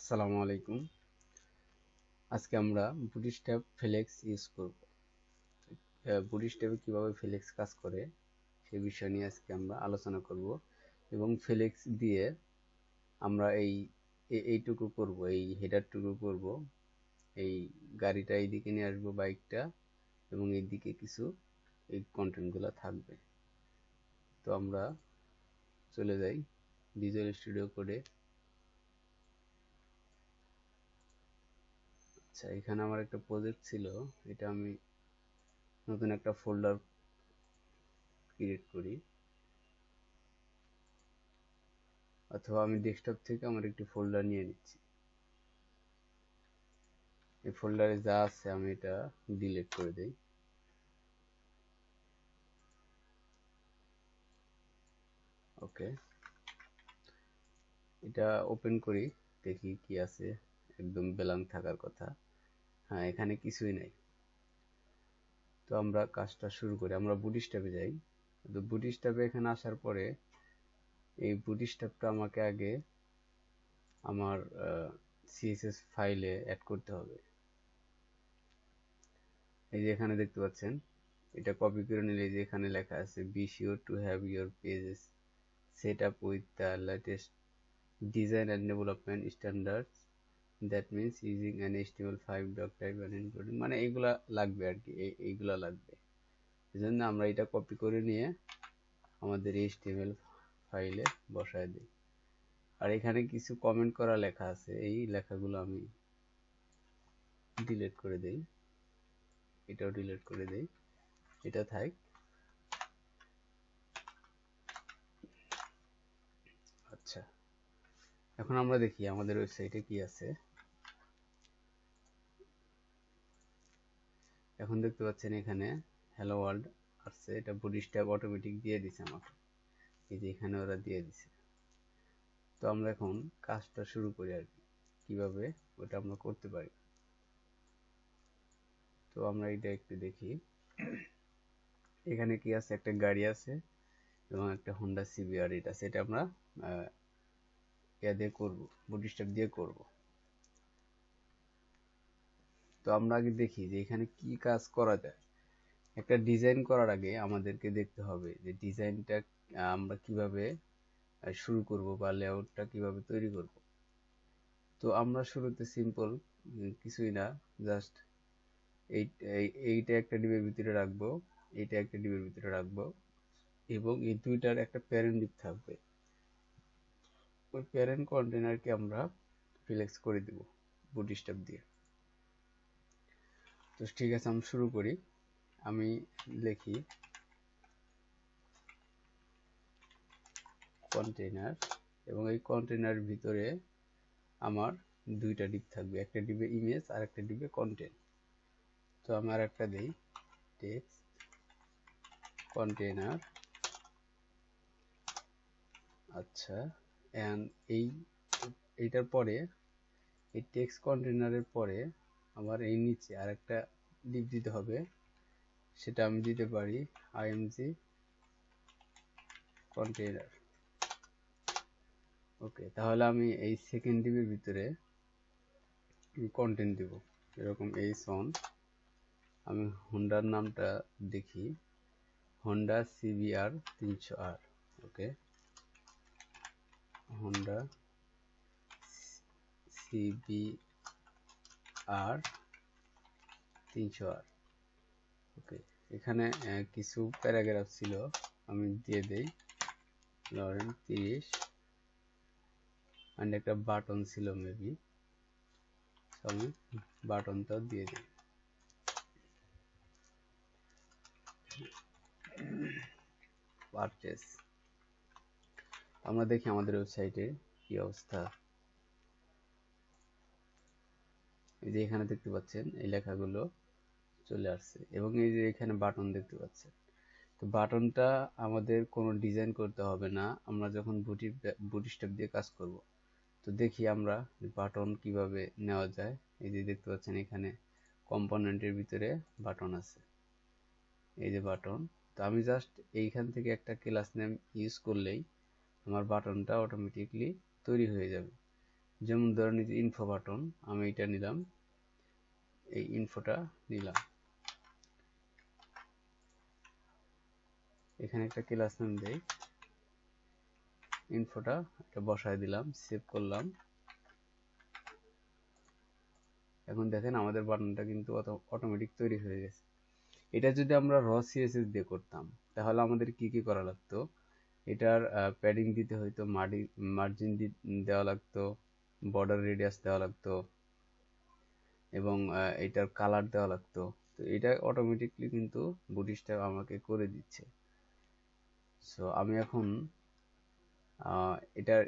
আসসালামু আলাইকুম। আজকে আমরা বুটস্ট্র্যাপ ফ্লেক্স ইউজ করব। বুটস্ট্র্যাপে কিভাবে ফ্লেক্স কাজ করে সেই বিষয় নিয়ে আজকে আমরা আলোচনা করব এবং ফ্লেক্স দিয়ে আমরা এইটুকু করব, এই হেডারটুকু করব, এই গাড়িটা এইদিকে নিয়ে আসবো, বাইকটা, এবং এইদিকে কিছু এই কন্টেন্টগুলো থাকবে। তো আমরা চলে যাই ভিজুয়াল স্টুডিও কোডে। আচ্ছা, এখানে আমার একটা প্রজেক্ট ছিল, এটা আমি নতুন একটা ফোল্ডার ক্রিয়েট করি, অথবা আমি ডেস্কটপ থেকে আমার একটি ফোল্ডার নিয়ে নিচ্ছি। এই ফোল্ডারে যা আছে আমি এটা ডিলিট করে দেই। ওকে, এটা ওপেন করি, দেখি কি আছে। একদম ব্ল্যাঙ্ক থাকার কথা। হ্যাঁ, এখানে কিছুই নাই। তো আমরা কাজটা শুরু করি, আমরা বুটস্ট্র্যাপে যাই। তো বুটস্ট্র্যাপে এখানে আসার পরে এই বুটস্ট্র্যাপটা আমাকে আগে আমার সিএসএস ফাইলে অ্যাড করতে হবে। এই যে এখানে দেখতে পাচ্ছেন, এটা কপি করে নিলে যে এখানে লেখা আছে be sure to have your pages set up with the latest design and development standards, that means using an HTML5 doc type and including, মানে এইগুলা লাগবে আর কি, এইগুলা লাগবে। এজন্য আমরা এটা কপি করে নিয়ে আমাদের HTML ফাইলে বসায় দিই। আর এখানে কিছু কমেন্ট করা লেখা আছে, এই লেখাগুলো আমি ডিলিট করে দেই, এটাও ডিলিট করে দেই, এটা থাক। আচ্ছা, এখন আমরা দেখি আমাদের ওয়েবসাইটে কি আছে। এখন দেখতে পাচ্ছেন এখানে হ্যালো ওয়ার্ল্ড আসছে, এটা বুটস্ট্র্যাপ অটোমেটিক দিয়ে দিছে আমাকে, এই যে এখানে ওরা দিয়ে দিছে। তো আমরা এখন কাজটা শুরু করি আর কি, কিভাবে ওটা আমরা করতে পারি। তো আমরা এটা একটু দেখি, এখানে কি আছে, একটা গাড়ি আছে এবং একটা হোন্ডা সিবিআর, এটা সেটা আমরা ইয়া দিয়ে করবো, বুটস্ট্র্যাপ দিয়ে করব। তো আমরা আগে দেখি যে এখানে কি কাজ করা যায়। একটা ডিজাইন করার আগে আমাদেরকে দেখতে হবে যে ডিজাইনটা আমরা কিভাবে শুরু করব বা লেআউটটা কিভাবে তৈরি করব। তো আমরা শুরুতে সিম্পল কিছুই না, জাস্ট এইটা একটা ডিবের ভিতরে রাখবো, এইটা একটা ডিবের ভিতরে রাখবো, এবং এই দুইটার একটা প্যারেন্ট ডিব থাকবে। ওই প্যারেন্ট কন্টেনারকে আমরা ফ্লেক্স করে দিব বুটস্ট্র্যাপ দিয়ে। তো ঠিক আছে, আমি শুরু করি। আমি লিখি কন্টেনার, এবং এই কন্টেনার ভিতরে আমার দুইটা ডিব থাকবে, একটা ডিবে ইমেজ আর একটা ডিবে কন্টেন্ট। তো আমার একটা দেই টেক্সট কন্টেনার। আচ্ছা, এন্ড এইটার পরে, এই টেক্সট কন্টেনারের পরে আমার এই নিচে আরেকটা ডিপ দিতে হবে, সেটা আমি দিতে পারি আইএমজি কন্টেনার। ওকে, তাহলে আমি এই সেকেন্ড ডিবের ভিতরে কন্টেন্ট দিব, এরকম এইচ1। আমি হোন্ডার নামটা দেখি, হোন্ডা সিবিআর 300R। ওকে, হোন্ডা সিবিআর 300R। ওকে, এখানে কিছু প্যারাগ্রাফ ছিল, আমি দিয়ে দেই লরেন 30, অ্যান্ড একটা বাটন ছিল মেবি, আমি বাটনটাও দিয়ে দিই। পারচেস, আমরা দেখি আমাদের ওয়েবসাইটে কি অবস্থা। এই যে এখানে দেখতে পাচ্ছেন এই লেখাগুলো চলে আসছে, এবং এই যে এখানে বাটন দেখতে পাচ্ছেন। তো বাটনটা আমাদের কোনো ডিজাইন করতে হবে না, আমরা যখন বুটস্ট্র্যাপ দিয়ে কাজ করব। তো দেখি আমরা বাটন কিভাবে নেওয়া যায়। এই যে দেখতে পাচ্ছেন এখানে কম্পোনেন্টের ভিতরে বাটন আছে, এই যে বাটন। তো আমি জাস্ট এইখান থেকে একটা ক্লাস নেম ইউজ করলেই আমার বাটনটা অটোমেটিকলি তৈরি হয়ে যাবে। যেমন ধরেন এই যে ইনফো বাটন, আমি এটা নিলাম, এই ইনফোটা নিলাম, এখানে একটা ক্লাস নাম দেই, ইনফোটা এটা বসায় দিলাম, সেভ করলাম। এখন দেখেন আমাদের বাটনটা কিন্তু অটোমেটিক তৈরি হয়ে গেছে। এটা যদি আমরা র সিএসএস দিয়ে করতাম তাহলে আমাদের কি কি করা লাগতো, এটার প্যাডিং দিতে হইতো, মার্জিন দেওয়া লাগতো, বর্ডার রেডিয়াস দেওয়া লাগতো, এবং এটার কালার দেওয়া লাগতো। তো এটা অটোমেটিকলি কিন্তু বুটস্ট্র্যাপ আমাকে করে দিচ্ছে। সো আমি এখন এটার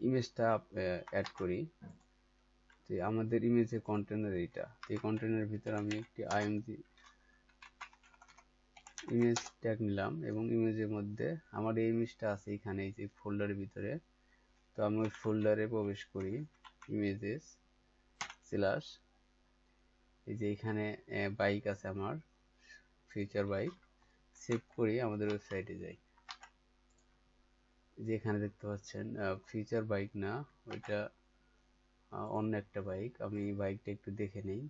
ইমেজটা অ্যাড করি। তো আমাদের ইমেজের কন্টেনার এইটা, এই কন্টেনারের ভিতরে আমি একটি আইএমজি ইমেজ ট্যাগ নিলাম এবং ইমেজের মধ্যে আমার এই ইমেজটা আছে এখানে এই যে ফোল্ডারের ভিতরে। তো আমি ওই ফোল্ডারে প্রবেশ করি, ইমেজেস স্ল্যাশ, এই যে এখানে বাইক আছে আমার, ফিউচার বাইক, সেভ করি, আমাদের ওয়েবসাইটে যাই। যে এখানে দেখতে পাচ্ছেন ফিউচার বাইক না, ওইটা অন্য একটা বাইক। আমি বাইকটা একটু দেখে নেই।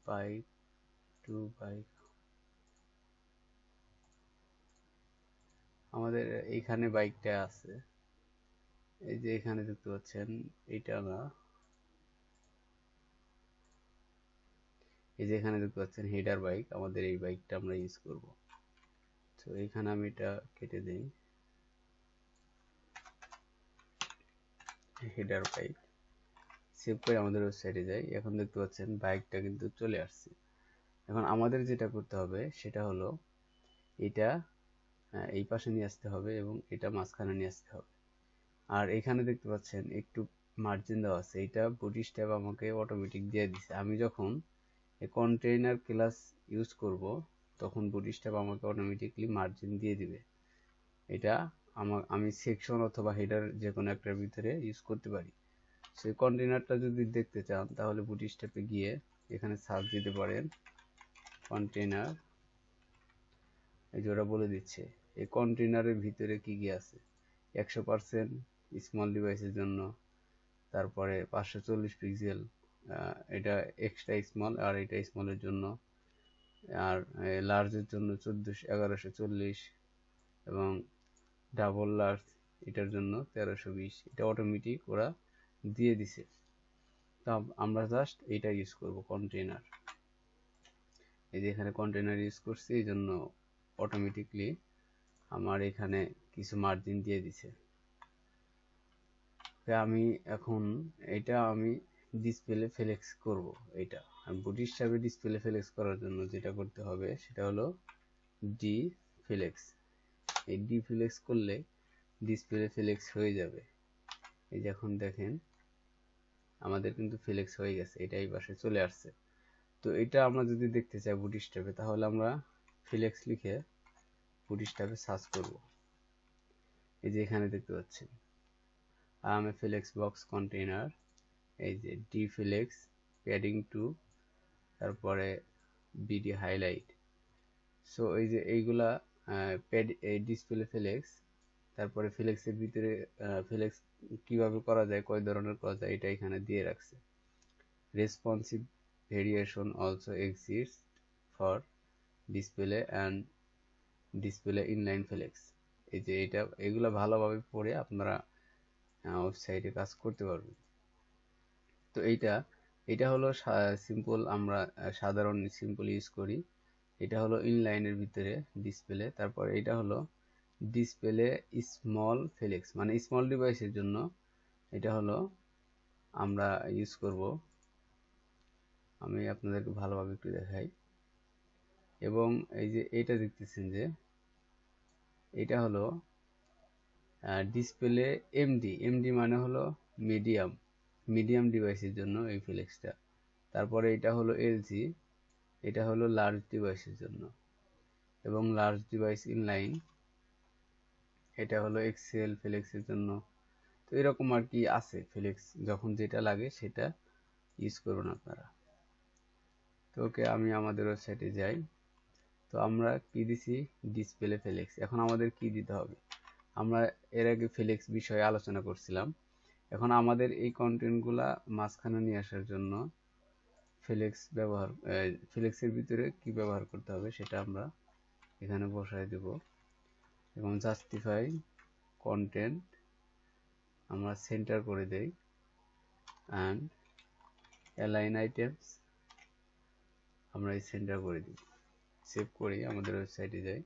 বাইক টু বাইক, আমাদের এইখানে বাইকটা আছে, এই যে এখানে দেখতে পাচ্ছেন, এইটা না, এই যে এখানে দেখতে পাচ্ছেন হেডার বাইক, আমাদের এই বাইকটা আমরা ইউজ করব। তো এইখানে আমি এটা কেটে দেই, হেডার বাইক, সেভ করে আমাদের ওয়েবসাইটে যাই। এখন দেখতে পাচ্ছেন বাইকটা কিন্তু চলে আসছে। এখন আমাদের যেটা করতে হবে সেটা হলো এটা এই পাশে নিয়ে আসতে হবে এবং এটা মাঝখানে নিয়ে আসতে হবে। আর এখানে দেখতে পাচ্ছেন একটু মার্জিন দেওয়া আছে, এটা বুটস্ট্র্যাপ আমাকে অটোমেটিক দিয়ে দিচ্ছে। আমি যখন এই কন্টেইনার ক্লাস ইউজ করব তখন বুটস্ট্র্যাপ আমাকে অটোমেটিকলি মার্জিন দিয়ে দিবে। এটা আমি সেকশন অথবা হেডার যে কোনো একটার ভিতরে ইউজ করতে পারি। সেই কন্টেইনারটা যদি দেখতে চান তাহলে বুটস্ট্র্যাপে গিয়ে এখানে সার্চ দিতে পারেন কন্টেইনার, এই যে ওরা বলে দিচ্ছে এই কন্টেইনারের ভিতরে কি কি আছে। 100% স্মল ডিভাইসের জন্য, তারপরে 540 পিক্সেল, এটা এক্সট্রা স্মল আর এটা স্মলের জন্য, আর লার্জের জন্য 1140, এবং ডাবল লার্জ এটার জন্য 1320। এটা অটোমেটিক ওরা দিয়ে দিছে। তো আমরা জাস্ট এটা ইউজ করব কন্টেইনার। এই যে এখানে কন্টেইনার ইউজ করছি, এই জন্য অটোমেটিকলি আমার এখানে কিছু মার্জিন দিয়ে দিছে। আমি এখন এটা আমি ডিসপ্লে ফ্লেক্স করব। এটা আমি বুটস্ট্র্যাপে ডিসপ্লে ফ্লেক্স করার জন্য যেটা করতে হবে সেটা হলো ডি ফ্লেক্স। এই ডি ফ্লেক্স করলে ডিসপ্লে ফ্লেক্স হয়ে যাবে। এই যে এখন দেখেন আমাদের কিন্তু ফ্লেক্স হয়ে গেছে, এটা এই পাশে চলে আসছে। তো এটা আমরা যদি দেখতে চাই বুটস্ট্র্যাপে তাহলে আমরা ফ্লেক্স লিখে বুটস্ট্র্যাপে সার্চ করব। এই যে এখানে দেখতে পাচ্ছেন আমি ফ্লেক্স বক্স কন্টেইনার, এই যে ডি ফ্লেক্স প্যাডিং টু, তারপরে বিডি হাইলাইট। সো এই যে এইগুলা ডিসপ্লে ফ্লেক্স, তারপরে ফ্লেক্সের ভিতরে ফ্লেক্স কিভাবে করা যায়, কয় ধরনের করা যায়, এটা এখানে দিয়ে রাখছে। Responsive variation also exist for display and display inline flex. এই যে এগুলা ভালোভাবে পড়ে আপনারা ওয়েবসাইটে কাজ করতে পারবেন। তো এটা হলো সিম্পল, আমরা সাধারণ সিম্পল ইউজ করি। এটা হলো ইনলাইনের ভিতরে ডিসপ্লে। তারপর এটা হলো ডিসপ্লে স্মল ফ্লেক্স, মানে স্মল ডিভাইসের জন্য এটা হলো আমরা ইউজ করব। আমি আপনাদেরকে ভালোভাবে একটু দেখাই। এবং এই যে এটা দেখতেছেন যে এটা হলো ডিসপ্লে এমডি মানে হলো মিডিয়াম ডিভাইসের জন্য এই ফ্লেক্সটা। তারপরে এটা হলো এলজি, এটা হলো লার্জ ডিভাইসের জন্য, এবং লার্জ ডিভাইস ইনলাইন এটা হলো এক্সেল ফ্লেক্সের জন্য। তো এরকম আর কি আছে ফ্লেক্স, যখন যেটা লাগে সেটা ইউজ করুন আপনারা। তো ওকে, আমি আমাদের ওয়েবসাইটে যাই। তো তো আমরা কি দিছি, ডিসপ্লে ফ্লেক্স। এখন আমাদের কি দিতে হবে, আমরা এর আগে ফ্লেক্স বিষয়ে আলোচনা করছিলাম। এখন আমাদের এই কন্টেন্টগুলা মাঝখানে নিয়ে আসার জন্য ফ্লেক্সের ভিতরে কি ব্যবহার করতে হবে সেটা আমরা এখানে বসায় দেব। এবং জাস্টিফাই কন্টেন্ট আমরা সেন্টার করে দেই, অ্যান্ড অ্যালাইন আইটেমস আমরা এই সেন্টার করে দিই। সেভ করি, আমাদের ওয়েবসাইটে যাই।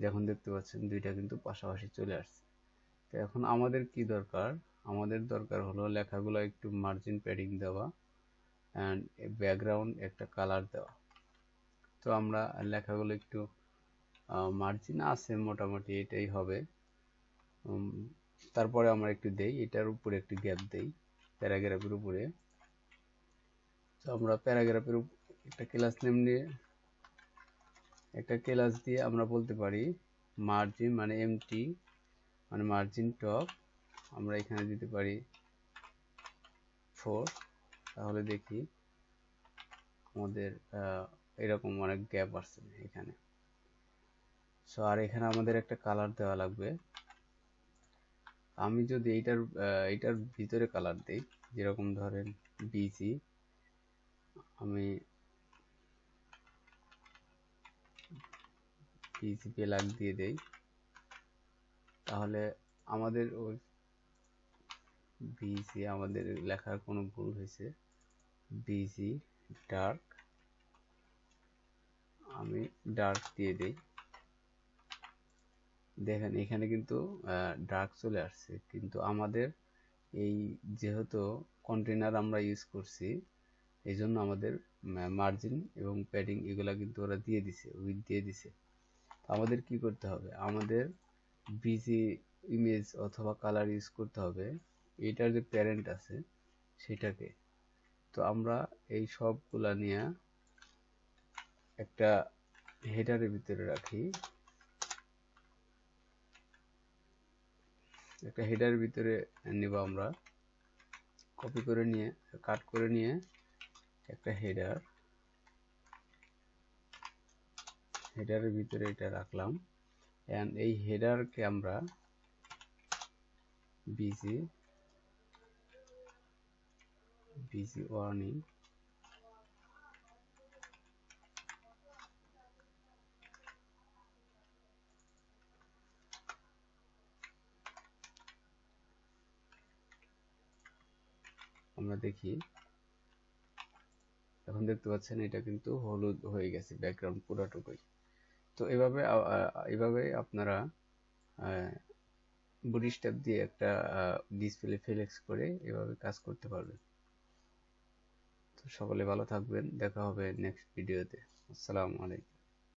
যখন দেখতে পাচ্ছেন দুইটা কিন্তু পাশাপাশি চলে আসছে। তো এখন আমাদের কি দরকার, আমাদের দরকার হলো লেখাগুলো একটু মার্জিন প্যাডিং দেওয়া অ্যান্ড ব্যাকগ্রাউন্ড একটা কালার দেওয়া। তো আমরা লেখাগুলো একটু মার্জিন আছে মোটামুটি, এটাই হবে। তারপরে আমরা একটু দেই, এটার উপরে একটু গ্যাপ দেই প্যারাগ্রাফের উপরে। তো আমরা প্যারাগ্রাফের একটা ক্লাস নেম নিয়ে একটা ক্লাস দিয়ে আমরা বলতে পারি মার্জিন মানে এমটি মানে মার্জিন টপ, আমরা এখানে দিতে পারি 4। তাহলে দেখি আমাদের এরকম অনেক গ্যাপ আসছে এখানে। সো আর এখানে আমাদের একটা কালার দেওয়া লাগবে। আমি যদি এইটার ভিতরে কালার দেই, যেরকম ধরেন বিসি, আমি বিসি ব্ল্যাক দিয়ে দেই, তাহলে আমাদের ওই বিসি আমাদের লেখার কোনো ভুল হয়েছে। বিসি ডার্ক, আমি ডার্ক দিয়ে দেই। দেখেন এখানে কিন্তু ডার্ক চলে আসছে, কিন্তু আমাদের এই যেহেতু কন্টেনার আমরা ইউজ করছি এই জন্য আমাদের মার্জিন এবং প্যাডিং এগুলা কিন্তু ওরা দিয়ে দিছে, উইথ দিয়ে দিছে। আমাদের কি করতে হবে, আমাদের বিজি ইমেজ অথবা কালার ইউজ করতে হবে এটার যে প্যারেন্ট আছে সেটাকে। তো আমরা এই সবগুলা নিয়ে একটা হেডারের ভিতরে রাখি, একটা হেডারের ভিতরে নিব, আমরা কপি করে নিয়ে কাট করে নিয়ে একটা হেডারের ভিতরে এটা রাখলাম। এন্ড এই হেডারকে আমরা বিজি ওয়ার্নিং আমরা দেখি, এখন দেখতে পাচ্ছেন এটা কিন্তু হলুদ হয়ে গেছে ব্যাকগ্রাউন্ড পুরোটুকুই। তো এভাবে আপনারা বুটস্ট্র্যাপ দিয়ে একটা ডিসপ্লে ফ্লেক্স করে এভাবে কাজ করতে পারবেন। তো সকলে ভালো থাকবেন, দেখা হবে নেক্সট ভিডিওতে। আসসালামু আলাইকুম।